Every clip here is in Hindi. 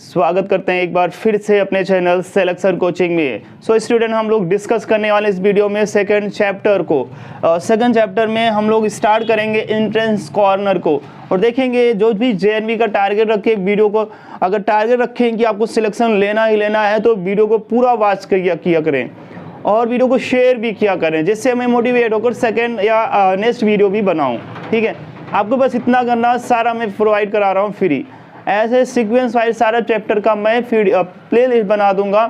स्वागत करते हैं एक बार फिर से अपने चैनल सिलेक्शन कोचिंग में। स्टूडेंट, हम लोग डिस्कस करने वाले इस वीडियो में सेकंड चैप्टर को। सेकंड चैप्टर में हम लोग स्टार्ट करेंगे एंट्रेंस कॉर्नर को और देखेंगे जो भी जेएनवी का टारगेट रखे वीडियो को। अगर टारगेट रखें कि आपको सिलेक्शन लेना ही लेना है तो वीडियो को पूरा वॉच किया करें और वीडियो को शेयर भी किया करें, जिससे मैं मोटिवेट होकर सेकेंड या नेक्स्ट वीडियो भी बनाऊँ। ठीक है, आपको बस इतना करना, सारा मैं प्रोवाइड करा रहा हूँ फ्री। ऐसे सीक्वेंस वाइज सारा चैप्टर का मैं प्ले लिस्ट बना दूंगा,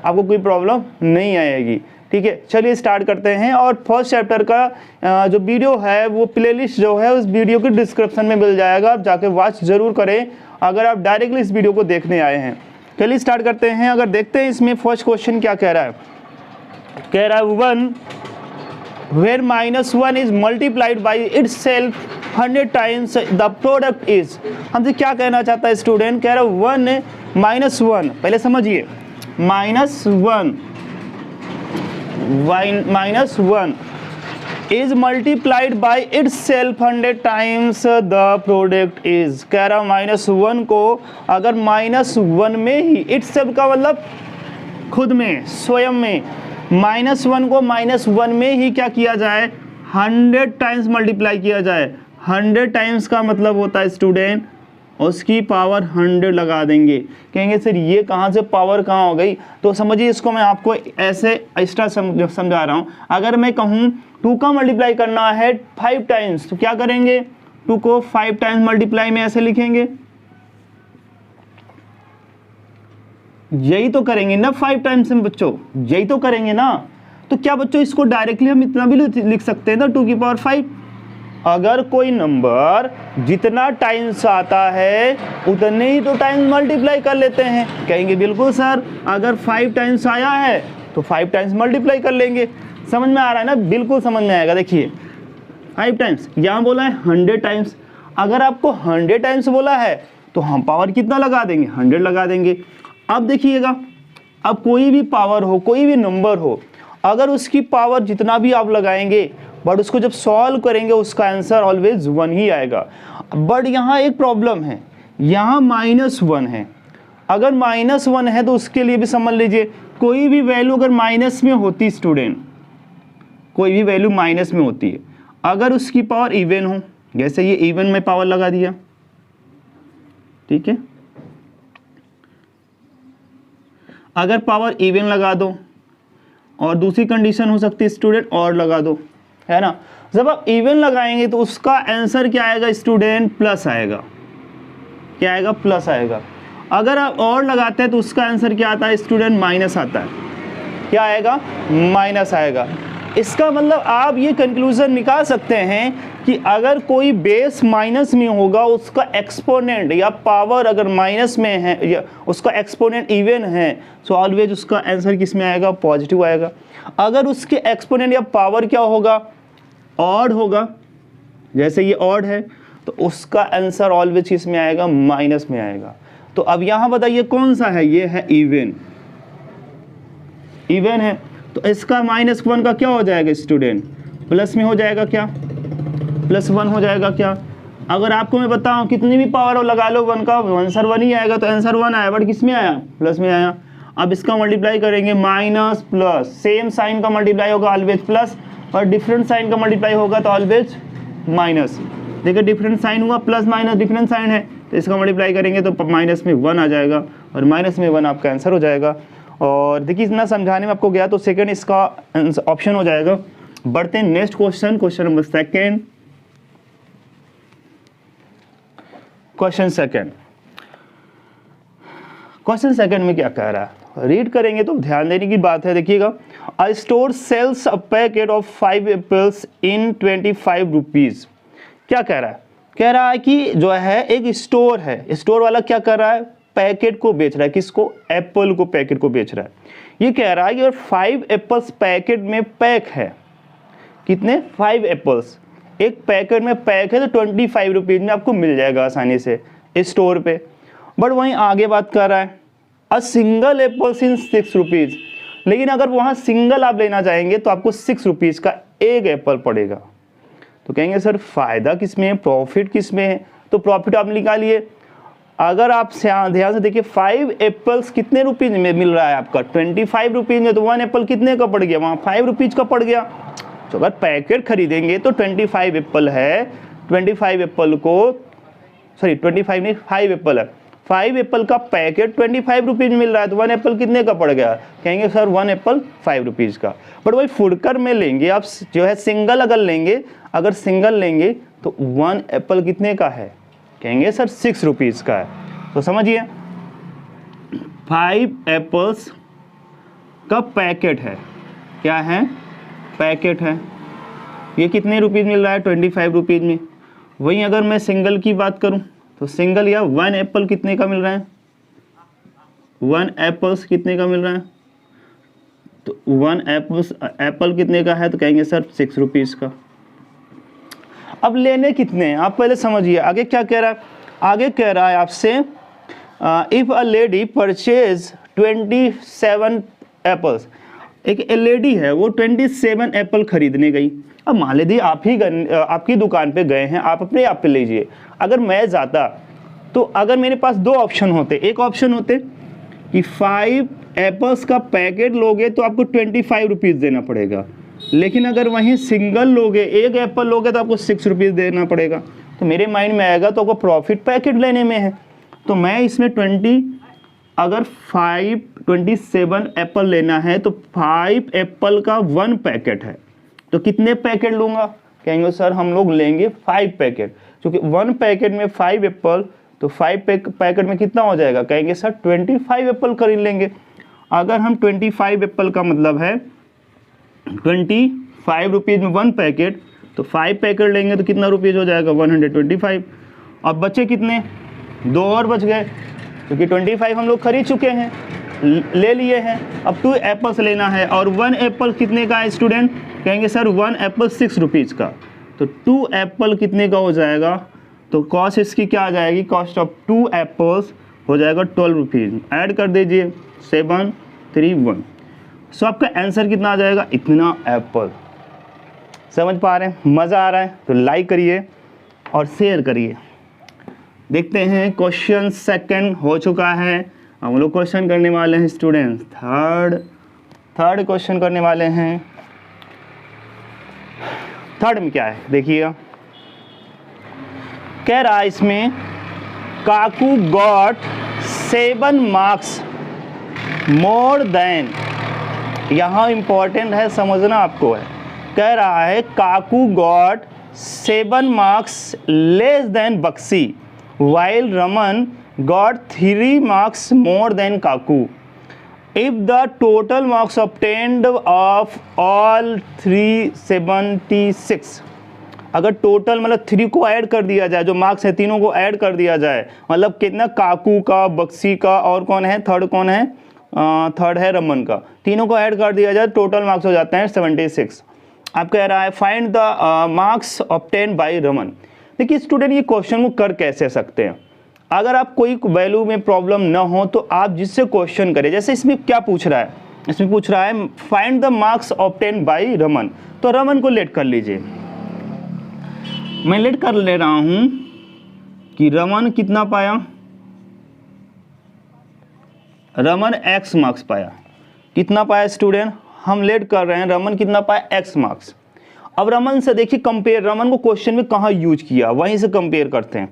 आपको कोई प्रॉब्लम नहीं आएगी। ठीक है, चलिए स्टार्ट करते हैं। और फर्स्ट चैप्टर का जो वीडियो है वो प्ले लिस्ट जो है उस वीडियो के डिस्क्रिप्शन में मिल जाएगा, आप जाके वॉच जरूर करें अगर आप डायरेक्टली इस वीडियो को देखने आए हैं। चलिए स्टार्ट करते हैं। अगर देखते हैं इसमें फर्स्ट क्वेश्चन क्या कह रहा है। कह रहा है 1 where -1 is multiplied by itself 100 times the product is। हमसे क्या कहना चाहता है स्टूडेंट, कह रहा है 1 पहले समझिए, -1 is multiplied by itself 100 times the product is। कह रहा -1 को अगर -1 में ही, itself का मतलब खुद में, स्वयं में, -1 को -1 में ही क्या किया जाए, 100 टाइम्स मल्टीप्लाई किया जाए। 100 टाइम्स का मतलब होता है स्टूडेंट उसकी पावर 100 लगा देंगे। कहेंगे सर ये कहाँ से पावर कहाँ हो गई, तो समझिए इसको मैं आपको ऐसे एक्स्ट्रा समझा रहा हूँ। अगर मैं कहूँ 2 का मल्टीप्लाई करना है 5 टाइम्स तो क्या करेंगे, 2 को 5 टाइम्स मल्टीप्लाई में ऐसे लिखेंगे, यही तो करेंगे ना 5 टाइम्स में बच्चों, यही तो करेंगे ना। तो क्या बच्चों इसको डायरेक्टली हम इतना भी लिख सकते हैं ना, 2 की पावर 5। अगर कोई नंबर जितना टाइम्स आता है उतने ही तो टाइम्स मल्टीप्लाई कर लेते हैं। कहेंगे बिल्कुल सर, अगर 5 टाइम्स आया है तो 5 टाइम्स मल्टीप्लाई कर लेंगे। समझ में आ रहा है ना, बिल्कुल समझ में आएगा। देखिए 5 टाइम्स, यहाँ बोला है 100 टाइम्स। अगर आपको 100 टाइम्स बोला है तो हम पावर कितना लगा देंगे, 100 लगा देंगे। अब देखिएगा, अब कोई भी पावर हो, कोई भी नंबर हो, अगर उसकी पावर जितना भी आप लगाएंगे बट उसको जब सॉल्व करेंगे उसका आंसर ऑलवेज 1 ही आएगा। बट यहाँ एक प्रॉब्लम है, यहाँ -1 है। अगर -1 है तो उसके लिए भी समझ लीजिए, कोई भी वैल्यू अगर माइनस में होती स्टूडेंट, कोई भी वैल्यू माइनस में होती है, अगर उसकी पावर इवन हो, जैसे ये इवन में पावर लगा दिया, ठीक है, अगर पावर इवन लगा दो, और दूसरी कंडीशन हो सकती है स्टूडेंट और लगा दो, है ना। जब आप इवन लगाएंगे तो उसका आंसर क्या आएगा स्टूडेंट, प्लस आएगा। क्या आएगा, प्लस आएगा। अगर आप और लगाते हैं तो उसका आंसर क्या आता है स्टूडेंट, माइनस आता है। क्या आएगा, माइनस आएगा। इसका मतलब आप ये कंक्लूजन निकाल सकते हैं कि अगर कोई बेस माइनस में होगा, उसका एक्सपोनेंट या पावर अगर माइनस में है या उसका एक्सपोनेंट इवन है, तो ऑलवेज उसका आंसर किस में आएगा, पॉजिटिव आएगा। अगर उसके एक्सपोनेंट या पावर क्या होगा, ऑड होगा, जैसे ये ऑड है, तो उसका आंसर ऑलवेज किस में आएगा, माइनस में आएगा। तो अब यहाँ बताइए कौन सा है, ये है इवन, इवन है, तो इसका -1 का क्या हो जाएगा स्टूडेंट, प्लस में हो जाएगा। क्या, +1 हो जाएगा। क्या, अगर आपको मैं बताऊं कितनी भी पावर हो लगा लो 1 का, आंसर 1 ही आएगा। तो आंसर 1 आया, बट किस में आया, प्लस में आया। अब इसका मल्टीप्लाई करेंगे, माइनस प्लस, सेम साइन का मल्टीप्लाई होगा ऑलवेज प्लस, और डिफरेंट साइन का मल्टीप्लाई होगा तो ऑलवेज माइनस। देखिए डिफरेंट साइन हुआ, प्लस माइनस डिफरेंट साइन है, तो इसका मल्टीप्लाई करेंगे तो माइनस में 1 आ जाएगा, और माइनस में 1 आपका आंसर हो जाएगा। और देखिए इतना समझाने में आपको गया तो सेकंड इसका ऑप्शन हो जाएगा। बढ़ते हैं next question, question number second. Question second में क्या कह रहा है, रीड करेंगे तो ध्यान देने की बात है। देखिएगा, a store sells a packet of 5 apples in 25 rupees. क्या कह रहा है, कह रहा है कि जो है एक स्टोर है, स्टोर वाला क्या कर रहा है, पैकेट को बेच रहा है। किसको, एप्पल को, पैकेट को बेच रहा है। ये कह रहा है कि 5 एप्पल्स पैकेट में पैक है, कितने, 5 एप्पल्स एक पैकेट में पैक है, तो 25 रुपीज में आपको मिल जाएगा आसानी से इस स्टोर पे। बट वहीं आगे बात कर रहा है, a single apples in 6 rupees. लेकिन अगर वहाँ सिंगल आप लेना चाहेंगे तो आपको 6 रुपीज का एक एप्पल पड़ेगा। तो कहेंगे सर फायदा किस में है, प्रॉफिट किस में है, तो प्रॉफिट आप निकालिए। अगर आप ध्यान से देखिए 5 एप्पल्स कितने रुपीज में मिल रहा है आपका 25 रुपीज में, तो 1 एप्पल कितने का पड़ गया, वहाँ 5 रुपीज का पड़ गया। तो अगर पैकेट खरीदेंगे तो 25 एप्पल है, 25 एप्पल को, सॉरी 25 नहीं 5 एप्पल है, 5 एप्पल का पैकेट 25 रुपीज मिल रहा है, तो 1 एप्पल कितने का पड़ गया, कहेंगे सर 1 एप्पल 5 रुपीज का। बट वही फुडकर में लेंगे आप जो है सिंगल, अगर लेंगे, अगर सिंगल लेंगे तो 1 एप्पल कितने का है, कहेंगे सर 6 रुपीज का है। तो समझिए 5 एप्पल्स का पैकेट है, क्या है, पैकेट है, ये कितने रुपीज मिल रहा है 25 रुपीज में। वहीं अगर मैं सिंगल की बात करूं तो सिंगल या 1 एप्पल कितने का मिल रहा है, 1 एप्पल्स कितने का मिल रहा है, तो 1 एप्पल कितने का है, तो कहेंगे सर 6 रुपीज का। अब लेने कितने हैं आप पहले समझिए, आगे क्या कह रहा है, आगे कह रहा है आपसे if a lady purchase 27 apples, एक लेडी है वो 27 एप्पल खरीदने गई। अब मान लीजिए आपकी दुकान पे गए हैं, आप अपने आप पे लीजिए, अगर मैं जाता तो अगर मेरे पास 2 ऑप्शन होते, एक ऑप्शन होते कि 5 एप्पल्स का पैकेट लोगे तो आपको 25 रुपीज़ देना पड़ेगा, लेकिन अगर वहीं सिंगल लोगे, एक एप्पल लोगे तो आपको 6 रुपीज़ देना पड़ेगा। तो मेरे माइंड में आएगा तो आपको प्रॉफिट पैकेट लेने में है, तो मैं इसमें 27 एप्पल लेना है तो 5 एप्पल का 1 पैकेट है, तो कितने पैकेट लूँगा, कहेंगे सर हम लोग लेंगे 5 पैकेट, क्योंकि 1 पैकेट में 5 एप्पल, तो 5 पैकेट में कितना हो जाएगा, कहेंगे सर 25 एप्पल खरीद लेंगे। अगर हम 25 एप्पल का मतलब है 25 रुपीज़ में 1 पैकेट, तो 5 पैकेट लेंगे तो कितना रुपीज़ हो जाएगा 125। अब बचे कितने, 2 और बच गए, क्योंकि 25 हम लोग खरीद चुके हैं, ले लिए हैं। अब 2 एप्पल्स लेना है और 1 एप्पल कितने का है स्टूडेंट, कहेंगे सर 1 एप्पल 6 रुपीज़ का, तो 2 एप्पल कितने का हो जाएगा, तो कॉस्ट इसकी क्या आ जाएगी, कॉस्ट ऑफ 2 एप्पल्स हो जाएगा 12 रुपीज़। ऐड कर दीजिए 731। सो आपका आंसर कितना आ जाएगा, इतना एप्पल। समझ पा रहे हैं, मज़ा आ रहा है तो लाइक करिए और शेयर करिए। देखते हैं क्वेश्चन सेकंड हो चुका है, हम लोग क्वेश्चन करने वाले हैं स्टूडेंट्स थर्ड क्वेश्चन करने वाले हैं। थर्ड में क्या है देखिएगा, कह रहा है इसमें Kaku got 7 marks more than, यहाँ इंपॉर्टेंट है समझना आपको है, कह रहा है Kaku got 7 marks less than Bakshi while Raman got 3 marks more than Kaku. If the total marks obtained of all 376, अगर टोटल मतलब 3 को ऐड कर दिया जाए, जो मार्क्स है तीनों को ऐड कर दिया जाए, मतलब कितना, काकू का, बक्सी का और कौन है, थर्ड कौन है, थर्ड है रमन का, तीनों को ऐड कर दिया जाए, टोटल मार्क्स हो जाते हैं 76। आप कह रहा है find the marks obtain bye Raman. देखिए स्टूडेंट ये क्वेश्चन को कर कैसे सकते हैं, अगर आप कोई वैल्यू में प्रॉब्लम ना हो तो आप जिससे क्वेश्चन करें, जैसे इसमें क्या पूछ रहा है, इसमें पूछ रहा है find the marks obtain bye Raman, तो रमन को लेट कर लीजिए, मैं लेट कर ले रहा हूं कि रमन कितना पाया, रमन x मार्क्स पाया, कितना पाया स्टूडेंट, हम लेट कर रहे हैं, रमन कितना पाया x मार्क्स। अब रमन से देखिए कंपेयर, रमन को क्वेश्चन में कहाँ यूज किया, वहीं से कंपेयर करते हैं।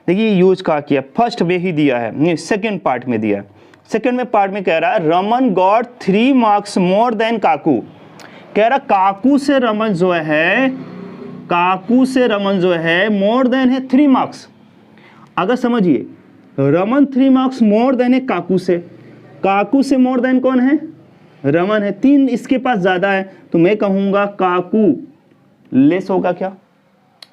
देखिए यूज कहाँ किया, फर्स्ट में ही दिया है, सेकंड पार्ट में दिया है। सेकंड में पार्ट में कह रहा है Raman got 3 marks more than Kaku, कह रहा काकू से रमन जो है, काकू से रमन जो है मोर देन है 3 मार्क्स। अगर समझिए रमन 3 मार्क्स मोर देन है काकू से, काकू से मोर देन कौन है, रमन है, 3 इसके पास ज्यादा है, तो मैं कहूंगा काकू लेस होगा क्या,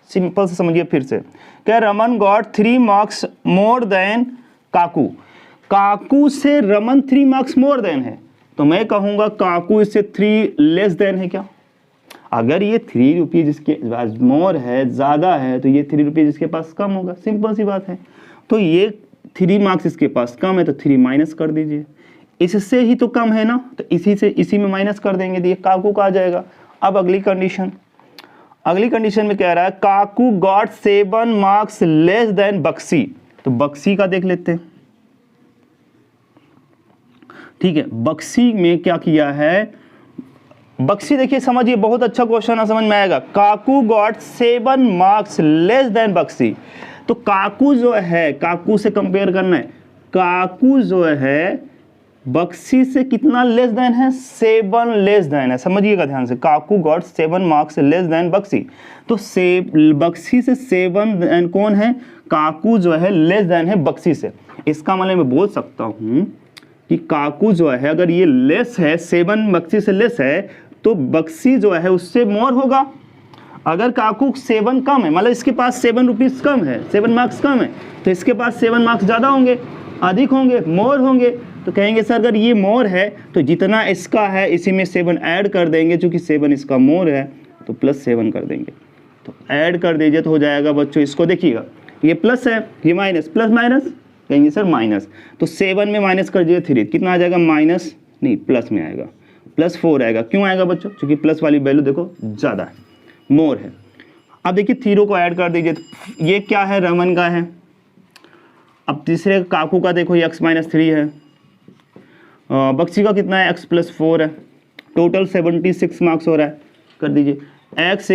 सिंपल से समझिए फिर से, क्या Raman got 3 marks more than Kaku, Kaku से रमन 3 मार्क्स मोर देन है, तो मैं कहूंगा काकू इससे 3 लेस देन है क्या। अगर ये 3 रुपीज इसके पास मोर है, ज्यादा है, तो ये 3 रुपीज इसके पास कम होगा, सिंपल सी बात है। तो ये 3 मार्क्स इसके पास कम है तो 3 माइनस कर दीजिए, इससे ही तो कम है ना, तो इसी में माइनस कर देंगे, तो ये काकू का आ जाएगा। अब अगली कंडीशन में कह रहा है Kaku got 7 marks less than Bakshi, तो बक्सी का देख लेते हैं। ठीक है, बक्सी में क्या किया है, बक्सी देखिए समझिए, बहुत अच्छा क्वेश्चन है, समझ में आएगा। Kaku got 7 marks less than Bakshi. तो काकू जो है, काकू से कंपेयर करना है, काकू जो है बक्सी से कितना लेस देन है, 7 लेस देन है। समझिएगा ध्यान से, Kaku got 7 marks less than Bakshi. तो बक्सी से 7 देन कौन है, काकू जो है लेस देन है बक्सी से। इसका मतलब मैं बोल सकता हूं कि काकू जो है अगर ये लेस है, 7 बक्सी से लेस है, तो बक्सी जो है उससे मोर होगा। अगर काकू 7 कम है, मतलब इसके पास 7 रुपीज कम है, 7 मार्क्स कम है, तो इसके पास 7 मार्क्स ज़्यादा होंगे, अधिक होंगे, मोर होंगे। तो कहेंगे सर अगर ये मोर है तो जितना इसका है इसी में 7 ऐड कर देंगे, चूंकि 7 इसका मोर है तो +7 कर देंगे। तो ऐड कर दीजिए तो हो जाएगा बच्चों, इसको देखिएगा, ये प्लस है, ये माइनस, प्लस माइनस कहेंगे सर माइनस। तो 7 में माइनस कर दीजिए 3, कितना आ जाएगा, माइनस नहीं प्लस में आएगा, +4 आएगा। क्यों आएगा बच्चों, क्योंकि प्लस वाली वैल्यू देखो ज़्यादा है, मोर है। अब देखिए 0 को ऐड कर दीजिए, तो ये क्या है, रमन का है। अब तीसरे काकू का देखो, ये x-3 है, बक्सी का कितना है, x+4 है, टोटल 76 मार्क्स हो रहा है। कर दीजिए x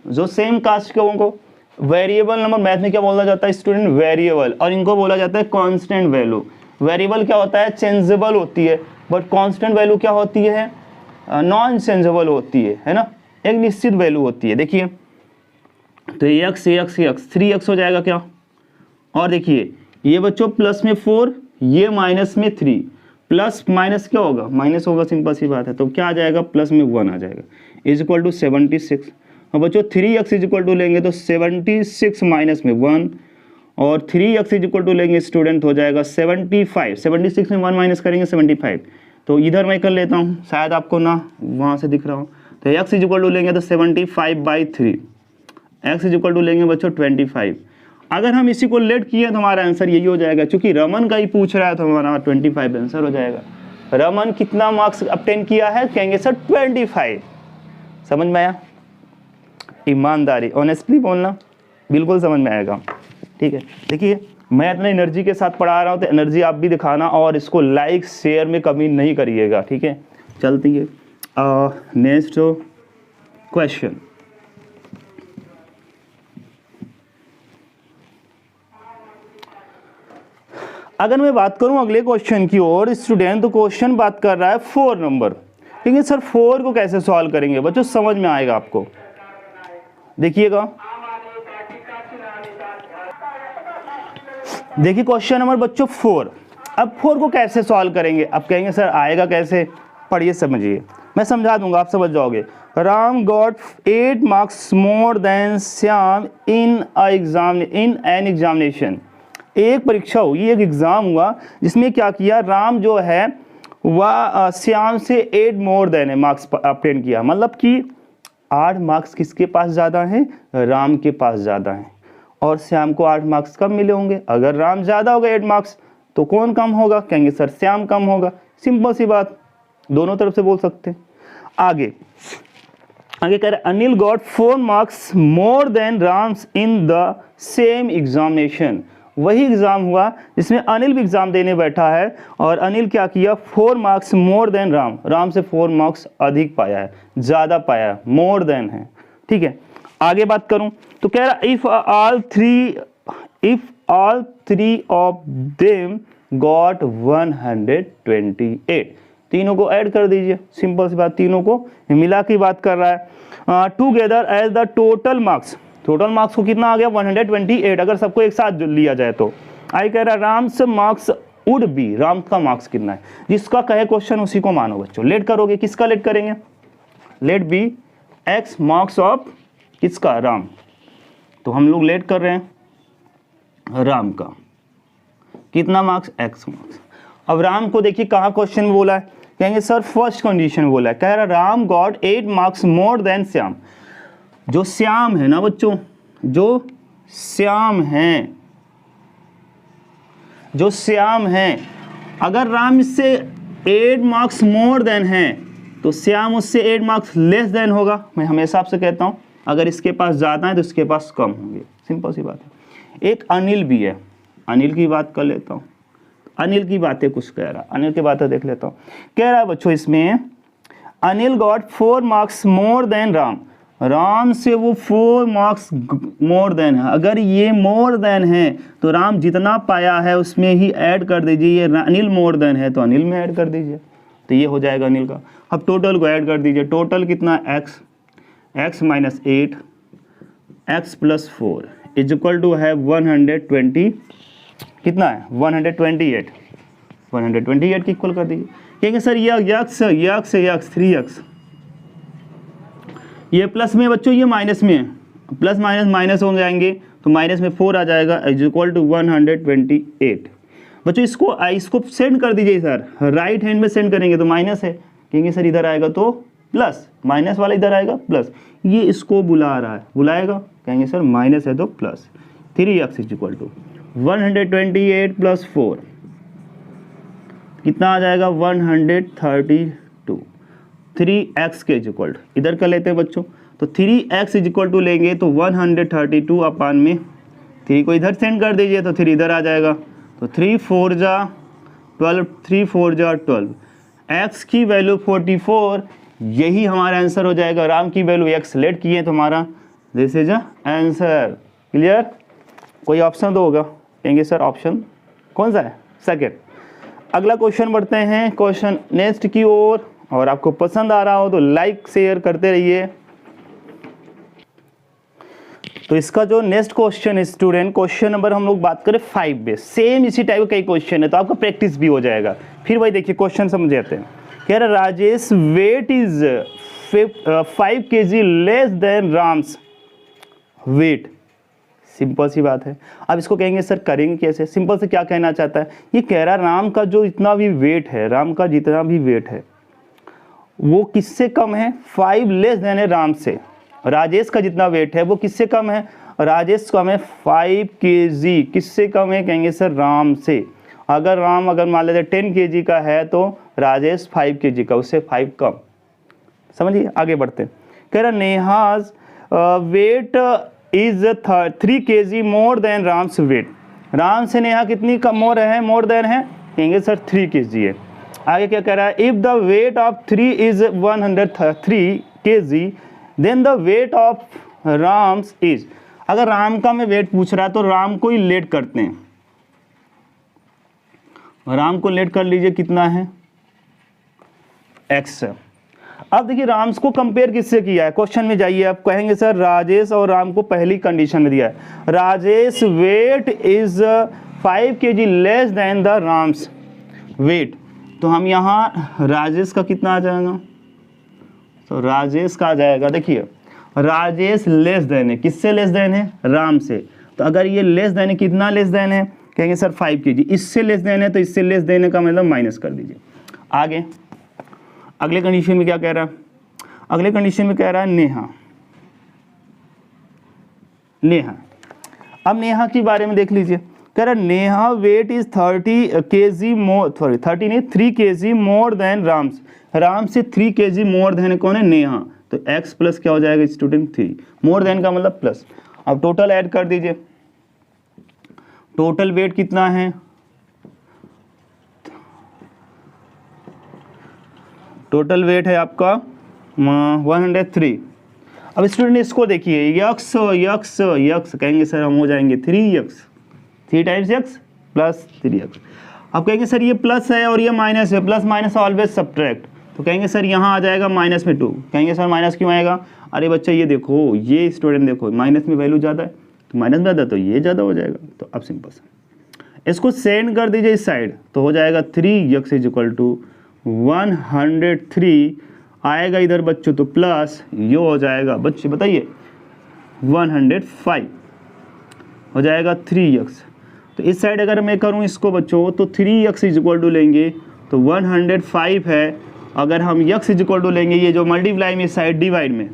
जो सेम कास्ट के को वेरिएबल नंबर मैथ में क्या बोला जाता है स्टूडेंट, वेरिएबल, और इनको बोला जाता है कांस्टेंट वैल्यू। वेरिएबल क्या होता है, चेंजेबल होती है, बट कांस्टेंट वैल्यू क्या होती है, नॉन चेंजेबल होती है ना, एक निश्चित वैल्यू होती है। देखिए तो x 3x हो जाएगा क्या, और देखिए ये बच्चों प्लस में 4, ये माइनस में 3, प्लस माइनस क्या होगा, माइनस होगा, सिंपल सी बात है। तो क्या आ जाएगा, प्लस में 1 आ जाएगा, = 76। और बच्चों 3x लेंगे तो 76 माइनस में 1, और 3x लेंगे स्टूडेंट हो जाएगा 75। 76 में 1 माइनस करेंगे 75। तो इधर मैं कर लेता हूँ, शायद आपको ना वहाँ से दिख रहा हो। तो x लेंगे तो 75/3, x लेंगे बच्चों 25। अगर हम इसी को लेट किए तो हमारा आंसर यही हो जाएगा, क्योंकि रमन का ही पूछ रहा है तो हमारा 25 आंसर हो जाएगा। रमन कितना मार्क्स ऑब्टेन किया है, कहेंगे सर 25। समझ में आया, ईमानदारी, ऑनेस्टली बोलना, बिल्कुल समझ में आएगा। ठीक है, देखिए मैं इतना एनर्जी के साथ पढ़ा रहा हूँ तो एनर्जी आप भी दिखाना, और इसको लाइक शेयर में कमी नहीं करिएगा। ठीक है, चलती है नेक्स्ट क्वेश्चन। अगर मैं बात करूं अगले क्वेश्चन की ओर स्टूडेंट, तो क्वेश्चन बात कर रहा है 4 नंबर। ठीक है सर, 4 को कैसे सॉल्व करेंगे बच्चों, समझ में आएगा आपको, देखिएगा। देखिए क्वेश्चन नंबर बच्चों 4। अब 4 को कैसे सॉल्व करेंगे, अब कहेंगे सर आएगा कैसे, पढ़िए समझिए, मैं समझा दूंगा, आप समझ जाओगे। Ram got 8 marks more then Shyam in an examination. एक परीक्षा हुई, एक एग्जाम हुआ जिसमें क्या किया, राम जो है वह श्याम से 8 मोर देन मार्क्स ऑब्टेन किया। मतलब कि 8 मार्क्स किसके पास ज़्यादा हैं, राम के पास ज़्यादा हैं, और श्याम को 8 मार्क्स कम मिले होंगे। अगर राम ज़्यादा होगा 8 मार्क्स तो कौन कम होगा, कहेंगे सर श्याम कम होगा। सिंपल सी बात, दोनों तरफ से बोल सकते हैं। आगे कह रहे Anil got 4 marks more than Ram's in the same examination. वही एग्जाम हुआ जिसमें अनिल भी एग्जाम देने बैठा है, और अनिल क्या किया, 4 मार्क्स मोर देन राम से 4 मार्क्स अधिक पाया है, ज़्यादा पाया है, मोर देन है। ठीक है, आगे बात करूं तो कह रहा if all three of them got 128। तीनों को ऐड कर दीजिए, सिंपल सी बात, तीनों को मिला की बात कर रहा है। Together as the total marks, total marks को कितना आ गया 128, अगर सबको एक साथ लिया जाए तो। आई कह रहा Ram's marks would be, Ram का मार्क्स कितना है, जिसका कहे क्वेश्चन उसी को मानो बच्चों। लेट करोगे, किसका लेट करेंगे, let be x marks of किसका, राम। तो हम लोग लेट कर रहे हैं राम का, कितना मार्क्स, x मार्क्स। अब राम को देखिए कहाँ क्वेश्चन में बोला है, कहेंगे सर फर्स्ट कंडीशन बोला है, कह रहा Ram got 8 marks more then Shyam. जो श्याम है ना बच्चों, जो श्याम है, अगर राम इससे 8 मार्क्स मोर देन है तो श्याम उससे 8 मार्क्स लेस देन होगा। मैं हमेशा आपसे कहता हूं अगर इसके पास ज़्यादा है तो इसके पास कम होंगे, सिंपल सी बात है। एक अनिल भी है, अनिल की बात कर लेता हूँ, अनिल की बातें कुछ कह रहा, अनिल की बातें देख लेता हूँ। कह रहा है बच्चों इसमें Anil got 4 marks more then Ram, Ram से वो 4 मार्क्स मोर देन है। अगर ये मोर देन है तो राम जितना पाया है उसमें ही ऐड कर दीजिए, ये अनिल मोर देन है तो अनिल में ऐड कर दीजिए, तो ये हो जाएगा अनिल का। अब टोटल को ऐड कर दीजिए, टोटल कितना x, x minus 8 x plus 4 is equal to है 120, कितना है 128, 128 की इक्वल कर दीजिए। कहेंगे सर ये यक्स 3x, ये प्लस में बच्चों ये माइनस में है, प्लस माइनस माइनस हो जाएंगे तो माइनस में 4 आ जाएगा इज इक्वल टू 128। बच्चों इसको सेंड कर दीजिए सर, राइट हैंड में सेंड करेंगे तो माइनस है, कहेंगे सर इधर आएगा तो प्लस, माइनस वाला इधर आएगा प्लस, ये इसको बुला रहा है, बुलाएगा, कहेंगे सर माइनस है तो plus. 3x is equal to 128 plus 4 कितना आ जाएगा 132, 3x के इज इक्वल टू इधर कर लेते हैं बच्चों, तो 3x इज इक्वल टू लेंगे तो 132 अपान में 3 को इधर सेंड कर दीजिए तो 3 इधर आ जाएगा, तो 3 4 जा 12, 3 4 जा 12, x की वैल्यू 44, यही हमारा आंसर हो जाएगा। राम की वैल्यू x लेट किए तो हमारा दिस इज आंसर। क्लियर? कोई ऑप्शन तो होगा, कहेंगे सर ऑप्शन कौन सा है, सेकेंड। अगला क्वेश्चन बढ़ते हैं क्वेश्चन नेक्स्ट की ओर, और आपको पसंद आ रहा हो तो लाइक शेयर करते रहिए। तो इसका जो नेक्स्ट क्वेश्चन है स्टूडेंट, क्वेश्चन नंबर हम लोग बात करें 5 में, सेम इसी टाइप का कई क्वेश्चन है तो आपका प्रैक्टिस भी हो जाएगा। फिर वही देखिए क्वेश्चन समझते हैं। कह रहा Rajesh weight is 5 kg less than Ram's weight. Simple सी बात है। अब इसको कहेंगे सर करेंगे कैसे, सिंपल से क्या कहना चाहता है, ये कह रहा राम का जो इतना भी वेट है, राम का जितना भी वेट है वो किससे कम है, 5 लेस देन है राम से। राजेश का जितना वेट है वो किससे कम है, राजेश कम है 5 kg, किससे कम है, कहेंगे सर राम से। अगर राम अगर मान लेते 10 kg का है तो राजेश 5 kg का, उससे 5 कम। समझिए आगे बढ़ते हैं। कह रहा Neha's weight is 3 kg more than Ram's weight. Ram से नेहा कितनी कम मोर है, मोर देन है, कहेंगे सर 3 kg है। आगे क्या कह रहा है, if the weight of 3 is 103 kg then the weight of Ram's is. अगर राम का मैं वेट पूछ रहा है तो राम को ही लेट करते हैं, राम को लेट कर लीजिए कितना है x। अब देखिए राम्स को कंपेयर किससे किया है, क्वेश्चन में जाइए आप, कहेंगे सर राजेश और राम को पहली कंडीशन में दिया है, Rajesh weight is 5 kg less than the Ram's weight. तो हम यहाँ राजेश का कितना आ जाएगा, तो राजेश का आ जाएगा, देखिए राजेश लेस देन है, किससे लेस देन है, राम से। तो अगर ये लेस देन है, कितना लेस देन है, कहेंगे सर 5 kg। इससे लेस देन है तो इससे लेस देने का मतलब माइनस कर दीजिए। आगे अगले कंडीशन में क्या कह रहा है, अगले कंडीशन में कह रहा है नेहा, नेहा। अब नेहा के बारे में देख लीजिए, कह रहा Neha weight is 30 kg more, sorry 30 नहीं 3 kg more than Ram's. Ram से 3 kg मोर देन कौन है, नेहा। तो x प्लस क्या हो जाएगा स्टूडेंट 3, मोर देन का मतलब प्लस। अब टोटल ऐड कर दीजिए, टोटल वेट कितना है, टोटल वेट है आपका 103। अब स्टूडेंट इसको देखिए यक्स यक्स यक्स, कहेंगे सर हम हो जाएंगे 3x, 3 times x plus 3x। अब कहेंगे सर ये प्लस है और ये माइनस है, प्लस माइनस ऑलवेज सब्ट्रैक्ट, तो कहेंगे सर यहाँ आ जाएगा माइनस में 2। कहेंगे सर माइनस क्यों आएगा, अरे बच्चा ये देखो, ये स्टूडेंट देखो माइनस में वैल्यू ज़्यादा है तो माइनस ज़्यादा तो ये ज़्यादा हो जाएगा। तो अब सिंपल सा इसको सेंड कर दीजिए इस साइड, तो हो जाएगा 3x इज इक्वल टू 103 आएगा इधर बच्चों, तो प्लस ये हो जाएगा बच्चे बताइए 105 हो जाएगा 3x। तो इस साइड अगर मैं करूं इसको बच्चों तो 3x इज इक्वल टू लेंगे तो 105 है, अगर हम x इज इक्वल टू लेंगे ये जो मल्टीप्लाई में इस साइड डिवाइड में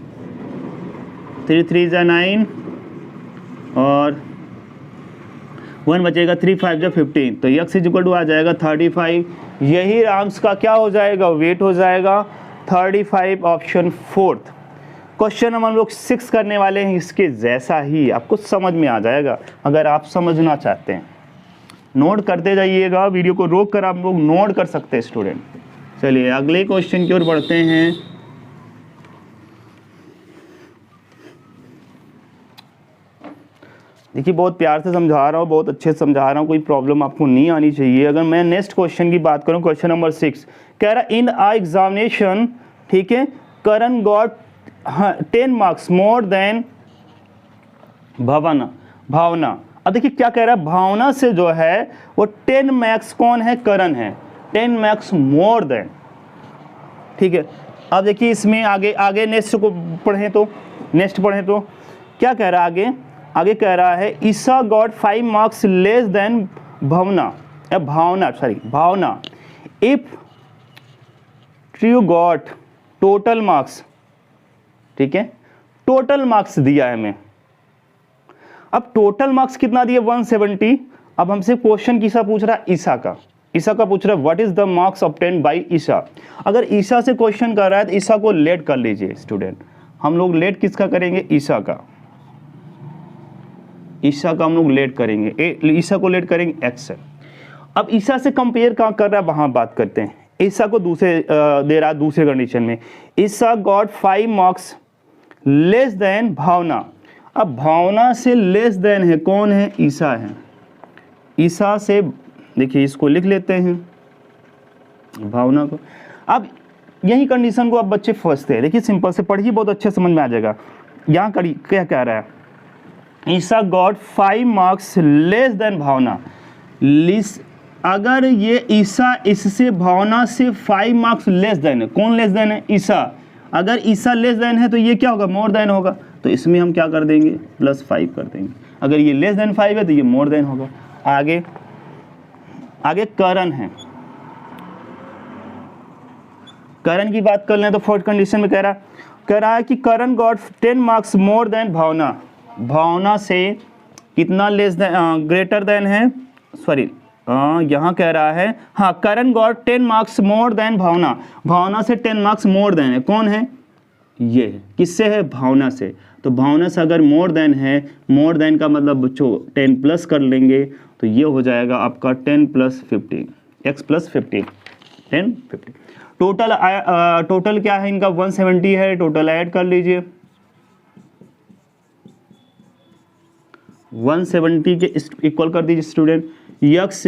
3 3 जा 9 और 1 बचेगा 3 5 जा 15, तो x इज इक्वल टू आ जाएगा 35। यही राम्स का क्या हो जाएगा, वेट हो जाएगा 35, ऑप्शन 4th। क्वेश्चन हम लोग 6 करने वाले हैं, इसके जैसा ही आपको समझ में आ जाएगा अगर आप समझना चाहते हैं। नोट करते जाइएगा, वीडियो को रोक कर आप लोग नोट कर सकते हैं स्टूडेंट। चलिए अगले क्वेश्चन की ओर बढ़ते हैं। देखिए बहुत प्यार से समझा रहा हूँ, बहुत अच्छे से समझा रहा हूँ, कोई प्रॉब्लम आपको नहीं आनी चाहिए। अगर मैं नेक्स्ट क्वेश्चन की बात करूँ, क्वेश्चन नंबर 6 कह रहा इन आ एग्जामिनेशन, ठीक है, करण गॉट 10 मार्क्स मोर देन भावना। अब देखिए क्या कह रहा है, भावना से जो है वो 10 मार्क्स कौन है, करण है, 10 मार्क्स मोर देन, ठीक है। अब देखिए इसमें आगे नेक्स्ट को पढ़ें तो क्या कह रहा है आगे कह रहा है Isa got 5 marks less than Bhavna if true got total marks, ठीक है, टोटल मार्क्स दिया है हमें। अब टोटल मार्क्स कितना दिया, 170। अब हमसे क्वेश्चन किसा पूछ रहा है, ईसा का पूछ रहा है what is the marks obtained by Isa. अगर ईसा से क्वेश्चन कर रहा है तो ईसा को लेट कर लीजिए स्टूडेंट। हम लोग लेट किसका करेंगे, ईसा का हम लोग लेट करेंगे, ईसा को लेट करेंगे एक्स से। अब ईसा से कंपेयर कहाँ कर रहा है, वहां बात करते हैं। ईसा को दूसरे दे रहा है दूसरे कंडीशन में, ईसा गॉट 5 मार्क्स लेस देन भावना। अब भावना से लेस देन है कौन है, ईसा है। ईसा से देखिए इसको लिख लेते हैं भावना को। अब यही कंडीशन को अब बच्चे फंसते हैं। देखिए सिंपल से पढ़िए, बहुत अच्छे समझ में आ जाएगा। यहाँ क्या कह रहा है, Isa got 5 marks less than भावना। अगर ये ईसा इससे भावना से 5 मार्क्स लेस देन है, कौन लेस देन है, ईसा। अगर ईसा लेस देन है तो ये क्या होगा, मोर देन होगा। तो इसमें हम क्या कर देंगे, +5 कर देंगे। अगर ये लेस देन 5 है तो ये मोर देन होगा। आगे करण है, करण की बात कर लें तो फोर्थ कंडीशन में कह रहा है कि करण गॉट 10 मार्क्स मोर देन भावना से कितना लेस देन, ग्रेटर देन है, सॉरी यहाँ कह रहा है, हाँ, करण गॉट 10 मार्क्स मोर देन भावना से 10 मार्क्स मोर देन है, कौन है, ये किससे है, भावना से। तो भावना से अगर मोर देन है, मोर देन का मतलब बच्चों 10 प्लस कर लेंगे तो ये हो जाएगा आपका 10 + 15, x + 15, 10 15। टोटल क्या है इनका, 170 है। टोटल ऐड कर लीजिए, 170 के इक्वल कर दीजिए स्टूडेंट। यक्स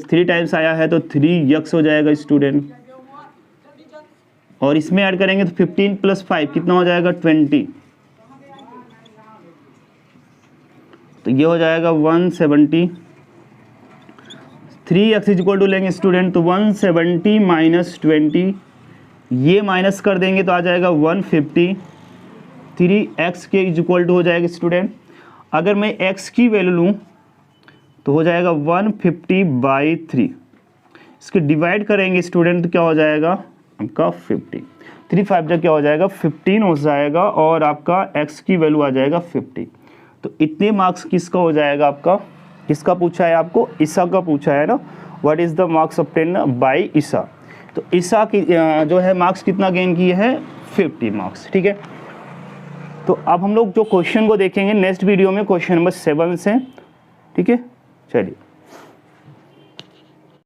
3 टाइम्स आया है तो 3x हो जाएगा स्टूडेंट। और इसमें ऐड करेंगे तो 15 + 5 कितना हो जाएगा, 20। तो ये हो जाएगा 170। 3x = लेंगे स्टूडेंट तो 170 - 20, ये माइनस कर देंगे तो आ जाएगा 150। 3x के इक्वल टू हो जाएगा स्टूडेंट। अगर मैं x की वैल्यू लूँ तो हो जाएगा 150/3। इसके डिवाइड करेंगे स्टूडेंट तो क्या हो जाएगा आपका 50। 3 5 क्या हो जाएगा, 15 हो जाएगा। और आपका x की वैल्यू आ जाएगा 50। तो इतने मार्क्स किसका हो जाएगा, आपका किसका पूछा है, आपको ईसा का पूछा है ना। What is the marks obtained by Isa. तो ईसा की जो है मार्क्स कितना गेन किए हैं, 50 मार्क्स, ठीक है। तो अब हम लोग जो क्वेश्चन को देखेंगे नेक्स्ट वीडियो में, क्वेश्चन नंबर 7 से, ठीक है। चलिए।